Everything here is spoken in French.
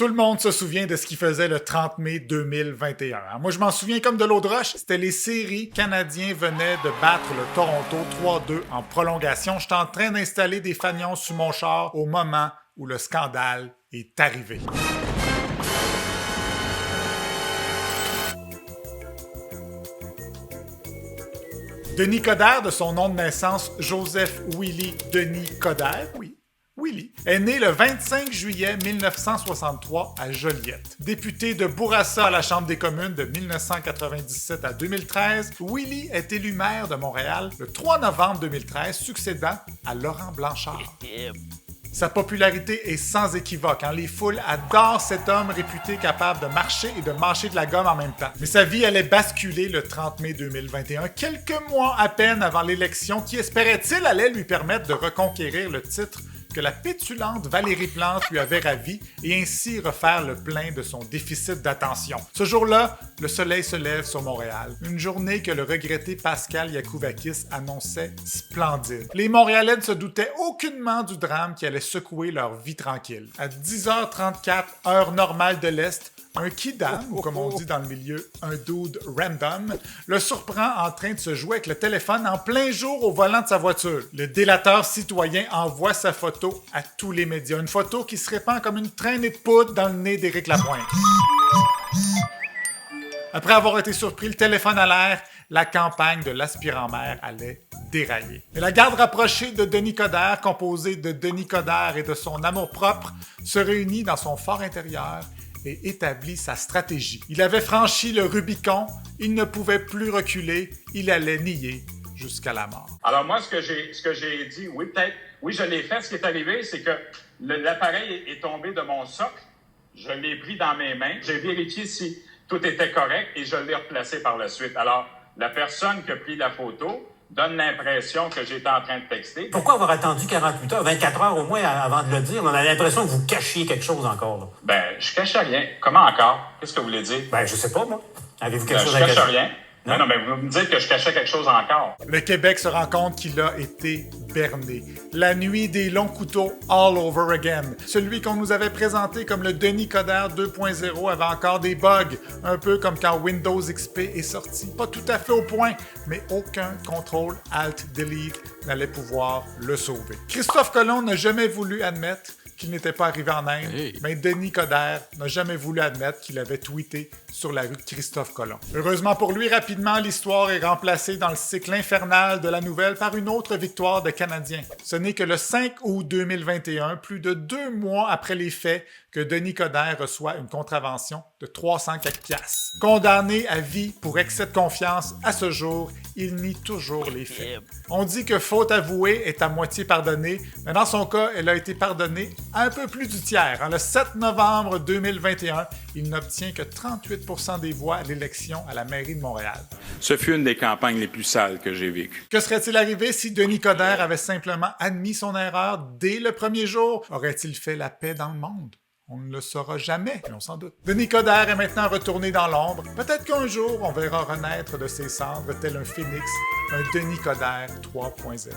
Tout le monde se souvient de ce qu'il faisait le 30 mai 2021. Moi, je m'en souviens comme de l'eau de roche. C'était les séries. Canadiens venaient de battre le Toronto 3-2 en prolongation. J'étais en train d'installer des fanions sous mon char au moment où le scandale est arrivé. Denis Coderre, de son nom de naissance Joseph Willy Denis Coderre, oui, Willy, est né le 25 juillet 1963 à Joliette. Député de Bourassa à la Chambre des communes de 1997 à 2013, Willy est élu maire de Montréal le 3 novembre 2013, succédant à Laurent Blanchard. Sa popularité est sans équivoque. Les foules adorent cet homme réputé capable de marcher et de mâcher de la gomme en même temps. Mais sa vie allait basculer le 30 mai 2021, quelques mois à peine avant l'élection qui, espérait-il, allait lui permettre de reconquérir le titre que la pétulante Valérie Plante lui avait ravi et ainsi refaire le plein de son déficit d'attention. Ce jour-là, le soleil se lève sur Montréal. Une journée que le regretté Pascal Ykouvakis annonçait splendide. Les Montréalais ne se doutaient aucunement du drame qui allait secouer leur vie tranquille. À 10h34, heure normale de l'Est, un kidam, ou comme on dit dans le milieu, un dude random, le surprend en train de se jouer avec le téléphone en plein jour au volant de sa voiture. Le délateur citoyen envoie sa photo à tous les médias. Une photo qui se répand comme une traînée de poudre dans le nez d'Éric Lapointe. Après avoir été surpris, le téléphone à l'air, la campagne de l'aspirant maire allait dérailler. Mais la garde rapprochée de Denis Coderre, composée de Denis Coderre et de son amour-propre, se réunit dans son fort intérieur et établit sa stratégie. Il avait franchi le Rubicon, il ne pouvait plus reculer, il allait nier jusqu'à la mort. Alors moi, ce que j'ai dit, oui, je l'ai fait. Ce qui est arrivé, c'est que l'appareil est tombé de mon socle, je l'ai pris dans mes mains, j'ai vérifié si tout était correct et je l'ai replacé par la suite. Alors, la personne qui a pris la photo donne l'impression que j'étais en train de texter. Pourquoi avoir attendu 48 heures, 24 heures au moins avant de le dire? On a l'impression que vous cachiez quelque chose encore. Là. Ben, je cachais rien. Comment encore? Qu'est-ce que vous voulez dire? Ben, je sais pas, moi. Avez-vous quelque chose à cacher? Je cacher? cache rien. Non, mais vous me dites que je cachais quelque chose encore. Le Québec se rend compte qu'il a été berné. La nuit des longs couteaux all over again. Celui qu'on nous avait présenté comme le Denis Coderre 2.0 avait encore des bugs, un peu comme quand Windows XP est sorti. Pas tout à fait au point, mais aucun contrôle Alt-Delete n'allait pouvoir le sauver. Christophe Colomb n'a jamais voulu admettre qu'il n'était pas arrivé en Inde, mais Denis Coderre n'a jamais voulu admettre qu'il avait tweeté sur la rue de Christophe Colomb. Heureusement pour lui, rapidement, l'histoire est remplacée dans le cycle infernal de la nouvelle par une autre victoire de Canadiens. Ce n'est que le 5 août 2021, plus de 2 mois après les faits, que Denis Coderre reçoit une contravention de 304 piastres. Condamné à vie pour excès de confiance, à ce jour, il nie toujours les faits. On dit que faute avouée est à moitié pardonnée, mais dans son cas, elle a été pardonnée à un peu plus du tiers. Le 7 novembre 2021, il n'obtient que 38% des voix à l'élection à la mairie de Montréal. Ce fut une des campagnes les plus sales que j'ai vécues. Que serait-il arrivé si Denis Coderre avait simplement admis son erreur dès le premier jour? Aurait-il fait la paix dans le monde? On ne le saura jamais, mais on s'en doute. Denis Coderre est maintenant retourné dans l'ombre. Peut-être qu'un jour, on verra renaître de ses cendres tel un phénix, un Denis Coderre 3.0.